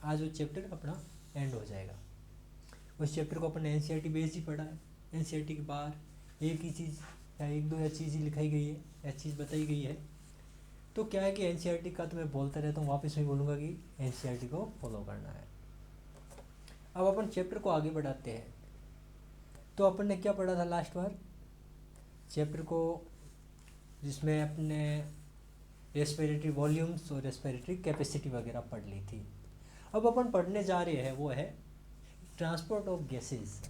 आज वो चैप्टर अपना एंड हो जाएगा। उस चैप्टर को अपन ने एनसीईआरटी बेस ही पढ़ा है, एनसीईआरटी के बाहर एक ही चीज़ या एक दो या चीज़ ही लिखाई गई है या चीज़ बताई गई है। तो क्या है कि एनसीईआरटी का तो मैं बोलता रहता हूँ, वापस में बोलूँगा कि एनसीईआरटी को फॉलो करना है। अब अपन चैप्टर को आगे बढ़ाते हैं। तो अपन ने क्या पढ़ा था लास्ट बार? चैप्टर को जिसमें अपने रेस्पिरेटरी वॉल्यूम्स और रेस्पिरेटरी कैपेसिटी वगैरह पढ़ ली थी। अब अपन पढ़ने जा रहे हैं वो है ट्रांसपोर्ट ऑफ गैसेस।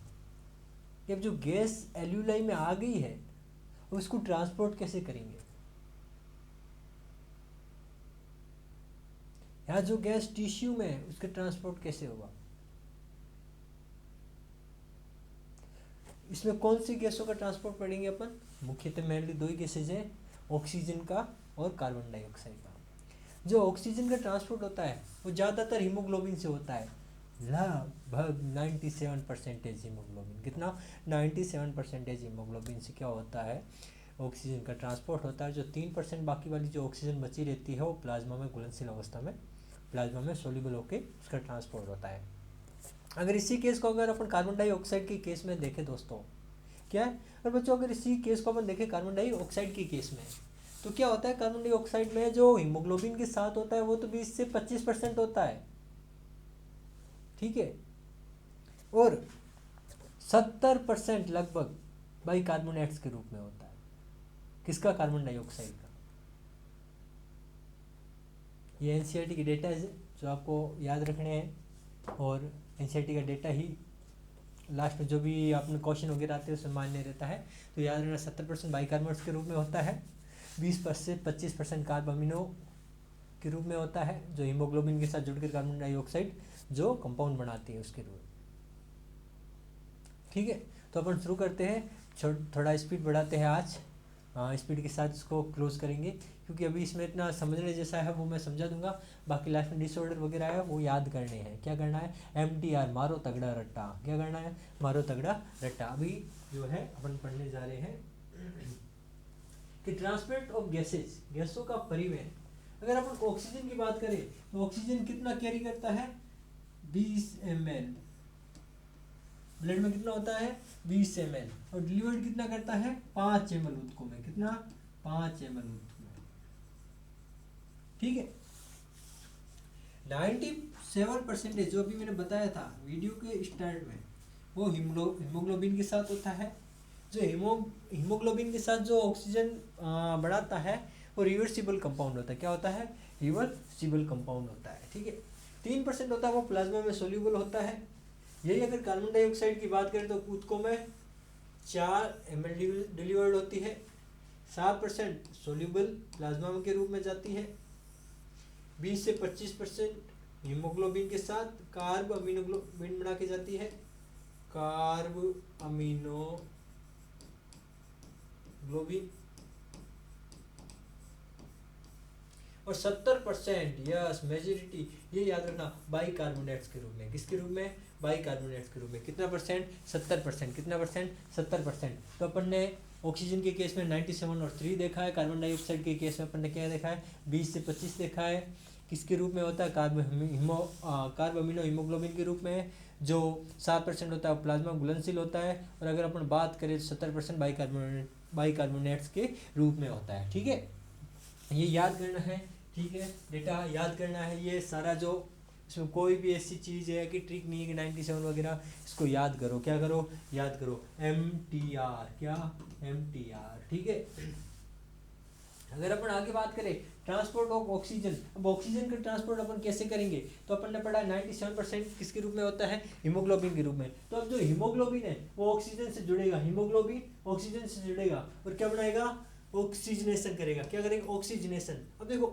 अब जो गैस एल्यूलाई में आ गई है उसको ट्रांसपोर्ट कैसे करेंगे, या जो गैस टिश्यू में है उसका ट्रांसपोर्ट कैसे होगा, इसमें कौन सी गैसों का ट्रांसपोर्ट पढ़ेंगे अपन? मुख्यतः मेनली दो ही गैसेज हैं, ऑक्सीजन का और कार्बन डाइऑक्साइड का। जो ऑक्सीजन का ट्रांसपोर्ट होता है वो ज़्यादातर हीमोग्लोबिन से होता है, लगभग 97% हीमोग्लोबिन। कितना? 97% हीमोग्लोबिन से क्या होता है, ऑक्सीजन का ट्रांसपोर्ट होता है। जो 3% बाकी वाली जो ऑक्सीजन बची रहती है वो प्लाज्मा में घुलनशील अवस्था में, प्लाज्मा में सोल्यूबल होकर उसका ट्रांसपोर्ट होता है। अगर इसी केस को अगर अपन कार्बन डाइऑक्साइड के केस में देखें दोस्तों, क्या है, और बच्चों अगर इसी केस को अपन देखें कार्बन डाइऑक्साइड के केस में, तो क्या होता है, कार्बन डाइऑक्साइड में जो हीमोग्लोबिन के साथ होता है वो तो 20 से 25% होता है, ठीक है, और 70% लगभग बाइकार्बोनेट्स के रूप में होता है। किसका? कार्बन डाइऑक्साइड का। ये एनसीईआरटी के डेटा है जो आपको याद रखने हैं, और एनसीईआरटी का डेटा ही लास्ट में जो भी आपने क्वेश्चन वगैरह आते हैं उसमें मान्य रहता है। तो याद रखना 70% बाइकार्बोनेट्स के रूप में होता है, 20 से 25% कार्ब अमीनो के रूप में होता है, जो हीमोग्लोबिन के साथ जुड़कर कार्बन डाइऑक्साइड जो कंपाउंड बनाती है उसके रूप में, ठीक है। तो अपन शुरू करते हैं, थोड़ा स्पीड बढ़ाते हैं आज, स्पीड के साथ इसको क्लोज करेंगे, क्योंकि अभी इसमें इतना समझने जैसा है वो मैं समझा दूंगा। बाकी लास्ट में डिसऑर्डर वगैरह है वो याद करने हैं। क्या करना है? MTR, मारो तगड़ा रट्टा। क्या करना है? मारो तगड़ा रट्टा। अभी जो है अपन पढ़ने जा रहे हैं कि ट्रांसपोर्ट ऑफ गैसेज, गैसों का परिवहन। अगर अपन ऑक्सीजन की बात करें तो ऑक्सीजन कितना कैरी करता है? 20 ml। ब्लड में कितना होता है? 20 ml। और डिलीवर्ड कितना करता है? 5 ml ऊतकों में। कितना? 5 ml ऊतकों में, ठीक है। 97% जो अभी मैंने बताया था वीडियो के स्टार्ट में, वो हीमोग्लोबिन के साथ होता है। जो हीमोग्लोबिन के साथ जो ऑक्सीजन बढ़ाता है वो रिवर्सिबल कंपाउंड होता है। क्या होता है? रिवर्सिबल कंपाउंड होता है, ठीक है। 3% होता है वो प्लाज्मा में सोल्यूबल होता है। यही अगर कार्बन डाइऑक्साइड की बात करें तो ऊतकों में 4 ml डिलीवर्ड होती है, 7% सोल्यूबल प्लाज्मा के रूप में जाती है, 20 से 25% हीमोग्लोबिन के साथ कार्ब अमीनोग्लोबिन बना के जाती है, कार्ब अमीनोग्लोबिन, और 70% यस मेजोरिटी, ये याद रखना, बाइकार्बोनेट्स के रूप में। किसके रूप में? बाइकार्बोनेट्स के रूप में। कितना परसेंट? 70%। कितना परसेंट? 70%। तो अपन ने ऑक्सीजन के केस में 97 और 3 देखा है, कार्बन डाइऑक्साइड के केस में अपन ने क्या देखा है? 20 से 25 देखा है। किसके रूप में होता है? कार्ब अमीनो हीमोग्लोबिन के रूप में। जो 7% होता है वो प्लाज्मा घुलनशील होता है, और अगर अपन बात करें तो 70% बाइकार्बोनेट्स के रूप में होता है, ठीक है। ये याद करना है, ठीक है, डेटा याद करना है। ये सारा जो इसमें कोई भी ऐसी चीज़ है कि ट्रिक नहीं है कि 97 वगैरह, इसको याद करो। क्या करो? याद करो। MTR, क्या? MTR, ठीक है। अगर अपन आगे बात करें ट्रांसपोर्ट ऑफ ऑक्सीजन, अब ऑक्सीजन का ट्रांसपोर्ट अपन कैसे करेंगे? तो अपन ने पढ़ा 97% किसके रूप में होता है? हीमोग्लोबिन के रूप में। तो अब जो हीमोग्लोबिन है वो ऑक्सीजन से जुड़ेगा, हीमोग्लोबिन ऑक्सीजन से जुड़ेगा और क्या बनाएगा? ऑक्सीजनेशन करेगा। क्या करेगा? ऑक्सीजनेशन। अब देखो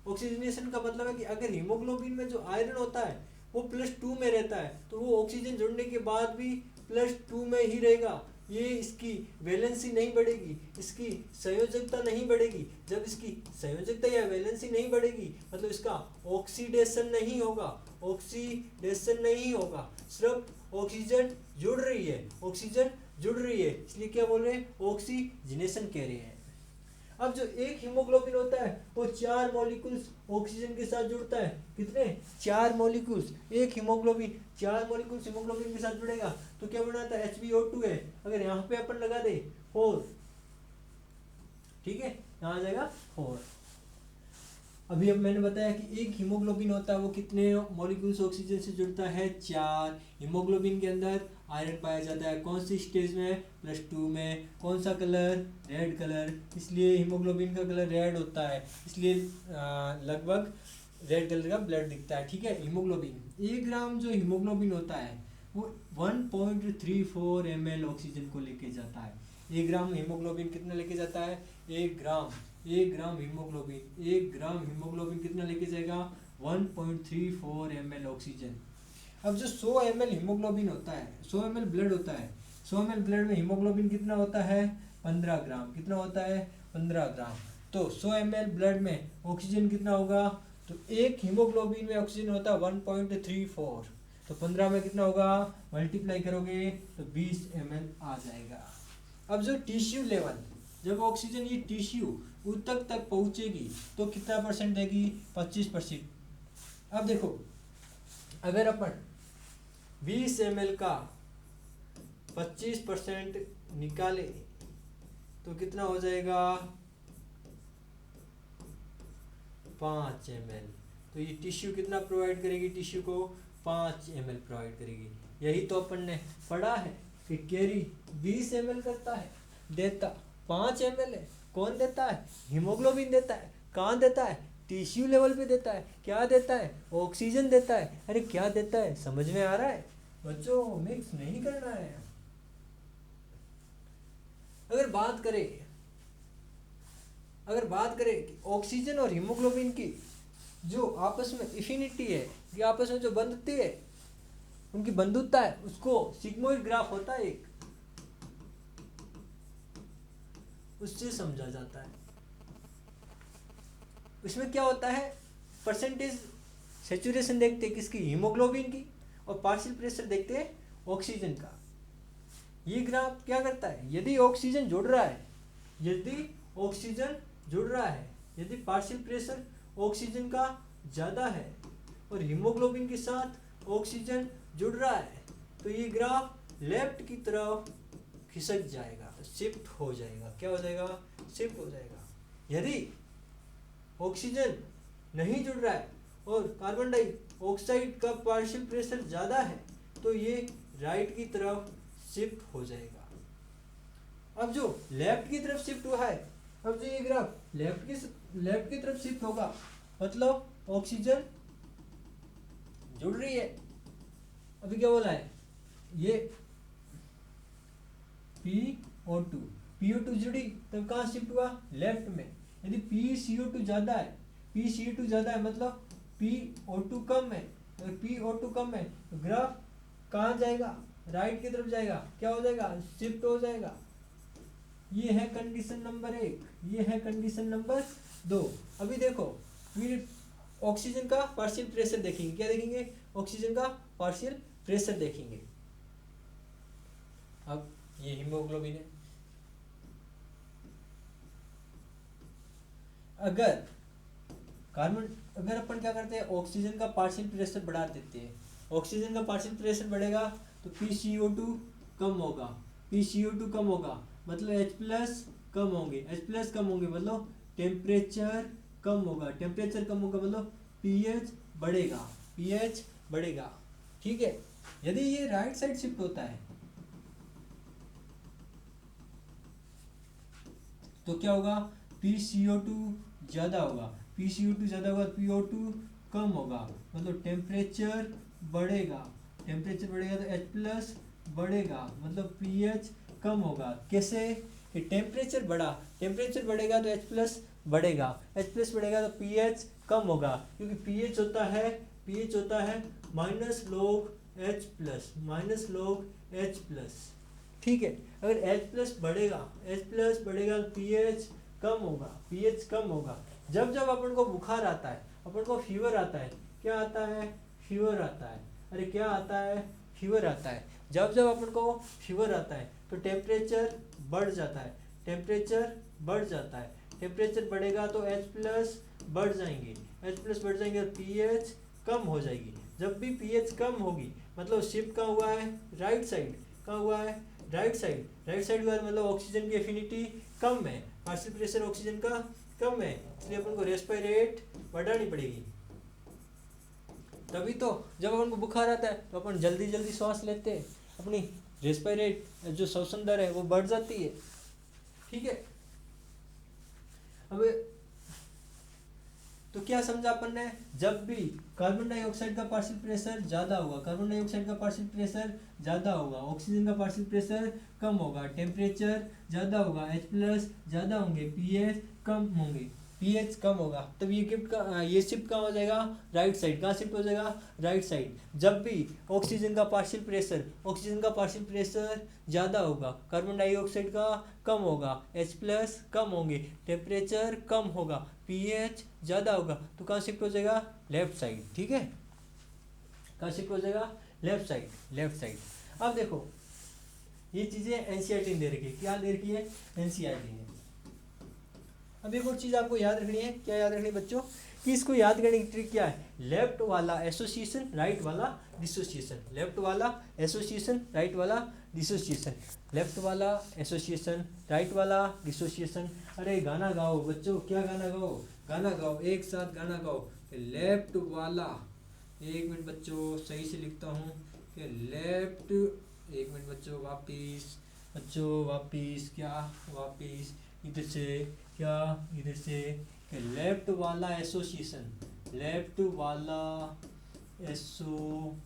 ऑक्सीजनेशन का मतलब है कि अगर हीमोग्लोबिन में जो आयरन होता है वो +2 में रहता है तो वो ऑक्सीजन जुड़ने के बाद भी +2 में ही रहेगा। ये इसकी वैलेंसी नहीं बढ़ेगी, इसकी संयोजकता नहीं बढ़ेगी। जब इसकी संयोजकता या वैलेंसी नहीं बढ़ेगी मतलब इसका ऑक्सीडेशन नहीं होगा, ऑक्सीडेशन नहीं होगा, सिर्फ ऑक्सीजन जुड़ रही है, ऑक्सीजन जुड़ रही है, इसलिए क्या बोल रहे हैं? ऑक्सीजनेशन कह रहे हैं। अब जो एक हीमोग्लोबिन होता है वो 4 मॉलिक्यूल्स ऑक्सीजन के साथ जुड़ता है। कितने? 4 मॉलिक्यूल्स। एक हीमोग्लोबिन 4 मॉलिक्यूल्स हीमोग्लोबिन के साथ जुड़ेगा तो क्या बनाता है? HbO2 है। अगर यहाँ पे अपन लगा दे 4, ठीक है, यहाँ आ जाएगा 4। अभी अब मैंने बताया कि एक हीमोग्लोबिन होता है वो कितने मॉलिक्यूल्स ऑक्सीजन से जुड़ता है? 4। हीमोग्लोबिन के अंदर आयरन पाया जाता है। कौन सी स्टेज में? +2 में। कौन सा कलर? Red colour. इसलिए हीमोग्लोबिन का कलर रेड होता है, इसलिए लगभग रेड कलर का ब्लड दिखता है। ठीक है, हीमोग्लोबिन 1 ग्राम जो हीमोग्लोबिन होता है वो 1.34 ml ऑक्सीजन को लेके जाता है। 1 ग्राम हीमोग्लोबिन कितना लेके जाता है? 1 ग्राम हीमोग्लोबिन कितना लेके जाएगा? 1.34 ml ऑक्सीजन। अब जो 100 ml हीमोग्लोबिन होता है, 100 ml ब्लड होता है, 100 ml ब्लड में हीमोग्लोबिन कितना होता है? 15 ग्राम। कितना होता है? 15 ग्राम। तो 100 ml ब्लड में ऑक्सीजन कितना होगा? तो एक हीमोग्लोबिन में ऑक्सीजन होता है 1.34, तो 15 में कितना होगा? मल्टीप्लाई करोगे तो 20 ml आ जाएगा। अब जो टिश्यू लेवल, जब ऑक्सीजन ये टिश्यू तक पहुंचेगी तो कितना % देगी? 25%। अब देखो, अगर अपन 20 ml का 25% निकाले तो कितना हो जाएगा? 5 ml। तो ये टिश्यू कितना प्रोवाइड करेगी? टिश्यू को 5 ml प्रोवाइड करेगी। यही तो अपन ने पढ़ा है कि कैरी 20 ml करता है, देता 5 ml है। कौन देता है? हीमोग्लोबिन देता है। कहाँ देता है? टिश्यू लेवल पे देता है। क्या देता है? ऑक्सीजन देता है। अरे क्या देता है? समझ में आ रहा है बच्चों? मिक्स नहीं करना है। अगर बात करें कि ऑक्सीजन और हीमोग्लोबिन की जो आपस में एफिनिटी है, कि आपस में जो बंधती है, उनकी बंधुता है, उसको सिग्मोइड ग्राफ होता है एक, उससे समझा जाता है। इसमें क्या होता है? परसेंटेज सेचुरेशन देखते हैं किसकी? हीमोग्लोबिन की, और पार्शियल प्रेशर देखते हैं ऑक्सीजन का। ये ग्राफ क्या करता है? यदि ऑक्सीजन जुड़ रहा है, यदि पार्शियल प्रेशर ऑक्सीजन का ज़्यादा है और हीमोग्लोबिन के साथ ऑक्सीजन जुड़ रहा है, तो ये ग्राफ लेफ्ट की तरफ खिसक जाएगा, शिफ्ट हो जाएगा। क्या हो जाएगा? शिफ्ट हो जाएगा। यदि ऑक्सीजन नहीं जुड़ रहा है और कार्बन डाइऑक्साइड का पार्शियल प्रेशर ज़्यादा है, तो ये राइट की तरफ शिफ्ट हो जाएगा। अब जो लेफ्ट की तरफ शिफ्ट हुआ है, अब जो ये ग्राफ लेफ्ट की तरफ शिफ्ट होगा, मतलब ऑक्सीजन जुड़ रही है। अभी क्या बोला है? ये PO2 जुड़ी, तब कहाँ शिफ्ट हुआ? लेफ्ट में। यदि PCO2 ज़्यादा है मतलब PO2 कम है। अगर PO2 कम है तो ग्राफ कहाँ जाएगा? राइट की तरफ जाएगा। क्या हो जाएगा? शिफ्ट हो जाएगा। ये है कंडीशन नंबर 1, ये है कंडीशन नंबर 2। अभी देखो, फिर ऑक्सीजन का पार्शियल प्रेशर देखेंगे। क्या देखेंगे? ऑक्सीजन का पार्शियल प्रेशर देखेंगे। अब ये हीमोग्लोबिन है। अगर अपन क्या करते हैं? ऑक्सीजन का पार्शियल प्रेशर बढ़ा देते हैं। ऑक्सीजन का पार्शियल प्रेशर बढ़ेगा तो PCO2 कम होगा, मतलब H+ कम होंगे, मतलब टेम्परेचर कम होगा, मतलब pH बढ़ेगा। ठीक है। यदि ये राइट साइड शिफ्ट होता है तो क्या होगा? PCO2 ज़्यादा होगा, PO2 कम होगा, मतलब टेम्परेचर बढ़ेगा तो H+ बढ़ेगा, मतलब pH कम होगा। कैसे? कि टेम्परेचर बढ़ेगा तो H+ बढ़ेगा, तो pH कम होगा, क्योंकि pH होता है -log H+। ठीक है। अगर H+ बढ़ेगा तो pH कम होगा। जब अपन को बुखार आता है, अपन को फीवर आता है, क्या आता है? फीवर आता है। अरे क्या आता है? फीवर आता है। जब अपन को फीवर आता है तो टेम्परेचर बढ़ जाता है, टेम्परेचर बढ़ेगा तो H+ बढ़ जाएंगे, H+ बढ़ जाएंगे और pH कम हो जाएगी। जब भी pH कम होगी मतलब शिफ्ट कहाँ हुआ है, राइट साइड, कहाँ हुआ है, राइट साइड, राइट साइड हुआ है मतलब ऑक्सीजन की एफिनिटी कम है, पार्शियल प्रेशर ऑक्सीजन का कम है, इसलिए अपन को रेस्पिरेट रेट बढ़ानी पड़ेगी। तभी तो जब अपन को बुखार आता है तो अपन जल्दी जल्दी सांस लेते हैं, अपनी रेस्पिरेट जो श्वसन दर है वो बढ़ जाती है। ठीक है, अब तो क्या समझा अपन ने, जब भी कार्बन डाइऑक्साइड का पार्शियल प्रेशर ज्यादा होगा, कार्बन डाइऑक्साइड का पार्शियल प्रेशर ज्यादा होगा, ऑक्सीजन का पार्शियल प्रेशर कम होगा, टेम्परेचर ज्यादा होगा, H+ ज्यादा होंगे, pH कम होंगे, pH कम होगा, तब ये शिफ्ट कहाँ हो जाएगा, राइट साइड। कहाँ शिफ्ट हो जाएगा, राइट साइड। जब भी ऑक्सीजन का पार्शियल प्रेशर ज़्यादा होगा, कार्बन डाइऑक्साइड का कम होगा, H+ कम होंगे, टेम्परेचर कम होगा, pH ज़्यादा होगा, तो कहाँ शिफ्ट हो जाएगा, लेफ्ट साइड। ठीक है, कहाँ शिफ्ट हो जाएगा, लेफ्ट साइड, लेफ्ट साइड। अब देखो ये चीज़ें एनसीईआरटी ने दे रखी है, क्या दे रखी है, एनसीईआरटी ने। अब एक और चीज़ आपको याद रखनी है, क्या याद रखनी है बच्चों, कि इसको याद करने की ट्रिक क्या है, लेफ्ट वाला एसोसिएशन, राइट वाला डिसोसिएशन, लेफ्ट वाला एसोसिएशन, राइट वाला डिसोसिएशन, लेफ्ट वाला एसोसिएशन, राइट वाला डिसोसिएशन। अरे गाना गाओ बच्चों, क्या गाना गाओ, गाना गाओ, एक साथ गाना गाओ, लेफ्ट वाला, एक मिनट बच्चों सही से लिखता हूँ कि लेफ्ट, एक मिनट बच्चों वापिस क्या, वापिस इधर से क्या, इधर से लेफ्ट वाला एसोसिएशन, लेफ्ट वाला एसोसिएशन,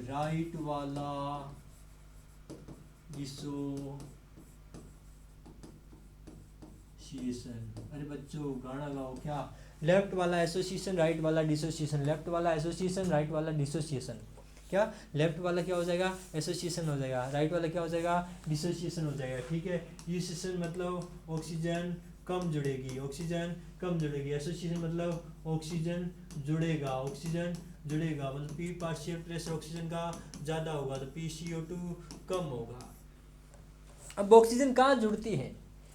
राइट वाला डिसोसिएशन। अरे बच्चों गाना गाओ, क्या, लेफ्ट वाला एसोसिएशन, राइट वाला डिसोसिएशन, लेफ्ट वाला एसोसिएशन, राइट वाला डिसोसिएशन। क्या, लेफ्ट वाला क्या हो जाएगा, एसोसिएशन हो जाएगा, राइट वाला क्या हो जाएगा, डिसोसिएशन हो जाएगा। ठीक है, डिसोसिएशन मतलब ऑक्सीजन कम जुड़ेगी, ऑक्सीजन कम जुड़ेगी, एसोसिएशन मतलब ऑक्सीजन जुड़ेगा, ऑक्सीजन जुड़ेगा, मतलब पी पार्शियल प्रेशर ऑक्सीजन का ज़्यादा होगा तो PCO2 कम होगा। अब ऑक्सीजन कहाँ जुड़ती है,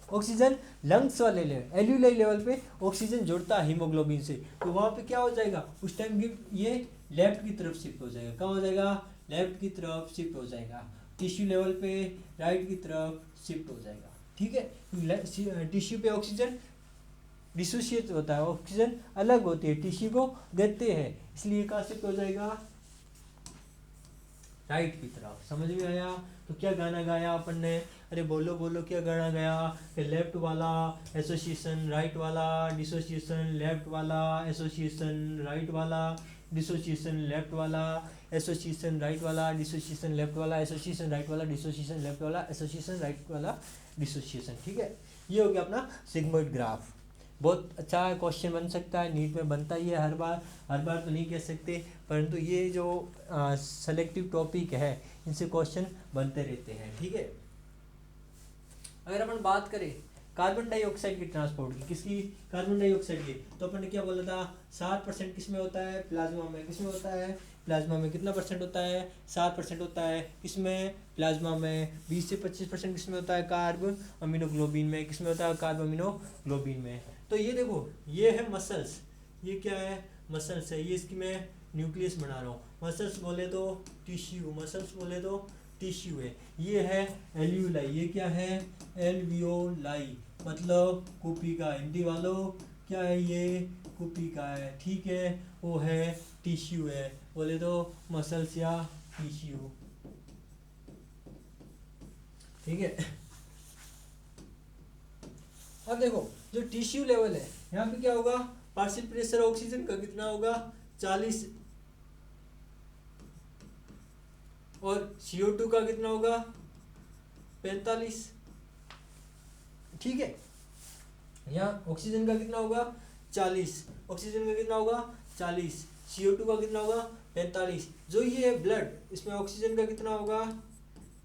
ऑक्सीजन लंग्स वाले लेवल, एल्यूलाई लेवल पे ऑक्सीजन जुड़ता है हीमोग्लोबिन से, तो वहाँ पे क्या हो जाएगा, उस टाइम ये लेफ्ट की तरफ शिफ्ट हो जाएगा, कहाँ हो जाएगा, लेफ्ट की तरफ शिफ्ट हो जाएगा, टिश्यू लेवल पे राइट की तरफ शिफ्ट हो जाएगा। ठीक है, टिश्यू पे ऑक्सीजन डिसोसिएट होता है, ऑक्सीजन अलग होती है, टिश्यू को देते हैं, इसलिए कहाँ शिफ्ट हो जाएगा, राइट की तरफ। समझ में आया, तो क्या गाना गाया अपन ने, अरे बोलो बोलो क्या गाना गया, लेफ्ट वाला एसोसिएशन, राइट वाला डिसोसिएशन, लेफ्ट वाला एसोसिएशन, राइट वाला डिसोसिएशन, लेफ्ट वाला एसोसिएशन, राइट वाला डिसोसिएशन, लेफ्ट वाला एसोसिएशन, राइट वाला डिसोसिएशन, लेफ्ट वाला एसोसिएशन, राइट वाला डिसोसिएशन। ठीक है, ये हो गया अपना सिग्मोइड ग्राफ। बहुत अच्छा क्वेश्चन बन सकता है, नीट में बनता ही है हर बार तो नहीं कह सकते, परंतु ये जो सेलेक्टिव टॉपिक है इनसे क्वेश्चन बनते रहते हैं। ठीक है, अगर अपन बात करें कार्बन डाइऑक्साइड की ट्रांसपोर्ट की, किसकी, कार्बन डाइऑक्साइड की, तो अपन ने क्या बोला था, 7% किस में होता है, प्लाज्मा में, किस में होता है, प्लाज्मा में। कितना परसेंट होता है, 7% होता है, किसमें, प्लाज्मा में। 20 से 25% किस में होता है, कार्ब अमीनोग्लोबिन में, किस में होता है, कार्ब अमीनोग्लोबिन में। तो ये देखो, ये है मसल्स, ये क्या है, मसल्स है, ये इसकी मैं न्यूक्लियस बना रहा हूँ, मसल्स बोले तो टिश्यू, मसल्स बोले तो टिश्यू है। ये है एल्यूलाई, ये क्या है, एल्वियोलाई, मतलब कुपिका, हिंदी वालों क्या है, ये कुपिका है। ठीक है, वो है टिश्यू है, बोले तो मसल्स या टिश्यू। ठीक है, अब देखो जो टिश्यू लेवल है यहाँ पे क्या होगा, पार्शियल प्रेशर ऑक्सीजन का कितना होगा, 40, और CO2 का कितना होगा, 45। ठीक है, यहाँ ऑक्सीजन का कितना होगा, 40, ऑक्सीजन का कितना होगा, 40, CO2 का कितना होगा, 45। जो ये ब्लड, इसमें ऑक्सीजन का कितना होगा,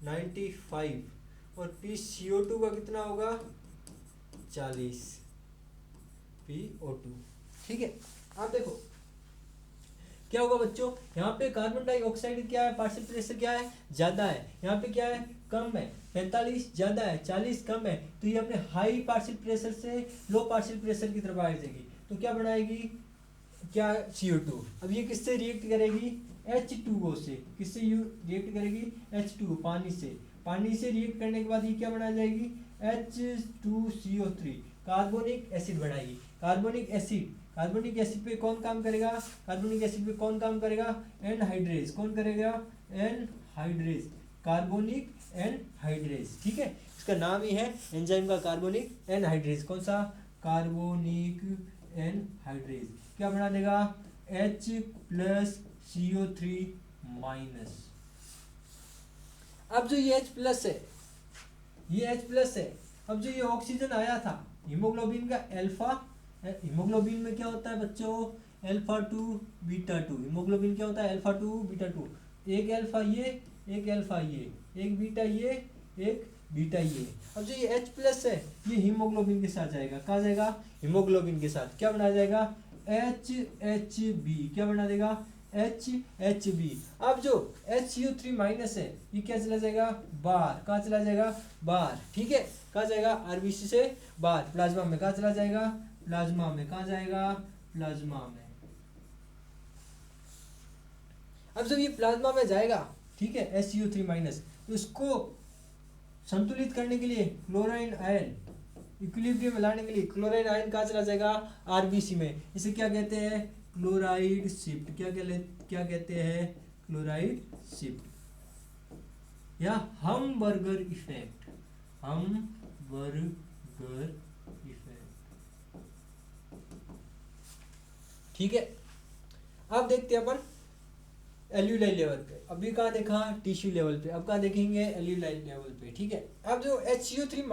95, और PCO2 का कितना होगा, 40 PO2। ठीक है, आप देखो क्या होगा बच्चों, यहाँ पे कार्बन डाइऑक्साइड क्या है, पार्शियल प्रेशर क्या है, ज्यादा है, यहाँ पे क्या है, कम है, 45 ज़्यादा है, 40 कम है, तो ये अपने हाई पार्शियल प्रेशर से लो पार्शियल प्रेशर की तरफ आ जाएगी। तो क्या बनाएगी, क्या CO2। अब ये किससे रिएक्ट करेगी, H2O से। किससे रिएक्ट करेगी, H2O, पानी से रिएक्ट करने के बाद ये क्या बना जाएगी, H2CO3, कार्बोनिक एसिड बनाएगी। कार्बोनिक एसिड पे कौन काम करेगा, एनहाइड्रेज। कौन करेगा, एनहाइड्रेज, कार्बोनिक एनहाइड्रेज। ठीक है, इसका नाम ही है एंजाइम का, कार्बोनिक एनहाइड्रेज। कौन सा, कार्बोनिक एनहाइड्रेज। क्या बना देगा, H+CO3-। अब जो ये H+ है, अब जो ये ऑक्सीजन आया था हीमोग्लोबिन का अल्फा, हीमोग्लोबिन में क्या होता है बच्चों, अल्फा 2 बीटा 2। हीमोग्लोबिन क्या होता है, अल्फा 2 बीटा 2। एक अल्फा ये, एक अल्फा ये, एक बीटा ये, एक बीटा ये। अब जो ये H+ है ये हीमोग्लोबिन के साथ जाएगा, कहाँ जाएगा, हीमोग्लोबिन के साथ। क्या बना जाएगा, HHB। क्या बना देगा, HHB। अब जो HCO3- है ये क्या चला जाएगा, बाहर। कहाँ चला जाएगा, बाहर। ठीक है, कहाँ जाएगा, RBC से बाहर, प्लाज्मा में। कहाँ चला जाएगा, प्लाज्मा में। कहाँ जाएगा, प्लाज्मा में। अब जब ये प्लाज्मा में जाएगा, ठीक है, HCO3-, तो इसको संतुलित करने के लिए क्लोराइन आयन, इक्विलिब्रियम में लाने के लिए क्लोराइन आयन कहाँ चला जाएगा, RBC में। इसे क्या कहते हैं, क्लोराइड शिफ्ट। क्या कहते हैं, क्लोराइड शिफ्ट या हमबर्गर इफेक्ट। ठीक है, अब देखते हैं अपन एल्यूलाइल लेवल पे। अभी कहाँ देखा, टिश्यू लेवल पे, अब कहाँ देखेंगे, एल्यूलाइल लेवल पे। ठीक है, अब जो HCO3-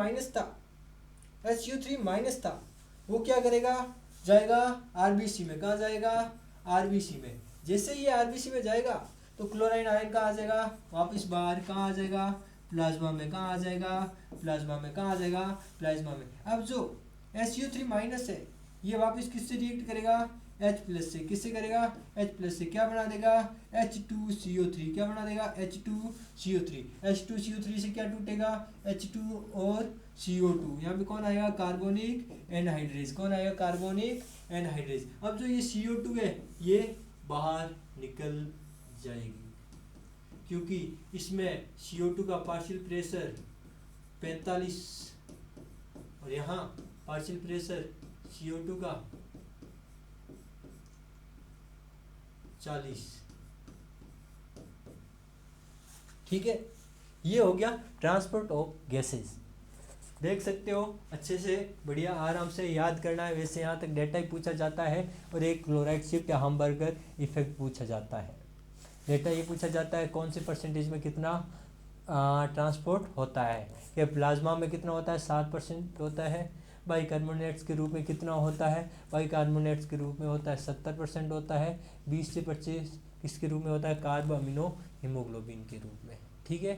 था, वो क्या करेगा, जाएगा RBC में। कहाँ जाएगा, RBC में। जैसे ये RBC में जाएगा तो क्लोराइन आयन कहाँ आ जाएगा, वापस बाहर। कहाँ आ जाएगा, प्लाज्मा में। कहाँ आ जाएगा, प्लाज्मा में। कहाँ आ जाएगा, प्लाज्मा में। अब जो HCO3- है ये वापस किससे रिएक्ट करेगा, H+ से। किससे करेगा, H+ से। क्या बना देगा, H2CO3। क्या बना देगा, H2CO3। H2CO3 से क्या टूटेगा, H2 और CO2। यहाँ पे कौन आएगा, कार्बोनिक एनहाइड्रेज। कौन आएगा, कार्बोनिक एनहाइड्रेज। अब जो ये CO2 है ये बाहर निकल जाएगी, क्योंकि इसमें CO2 का पार्शियल प्रेशर 45 और यहाँ पार्शियल प्रेशर CO2 का 40। ठीक है, ये हो गया ट्रांसपोर्ट ऑफ गैसेज। देख सकते हो अच्छे से, बढ़िया आराम से याद करना है। वैसे यहाँ तक डेटा ही पूछा जाता है और एक क्लोराइड शिफ्ट या हमबर्गर इफेक्ट पूछा जाता है। डेटा ये पूछा जाता है कौन से परसेंटेज में कितना ट्रांसपोर्ट होता है, कि प्लाज्मा में कितना होता है, 7% होता है। बाइकार्बोनेट्स के रूप में कितना होता है, बाइकार्बोनेट्स के रूप में होता है 70% होता है। 20 से 25 किसके रूप में होता है, कार्बो अमीनो हीमोग्लोबिन के रूप में। ठीक है।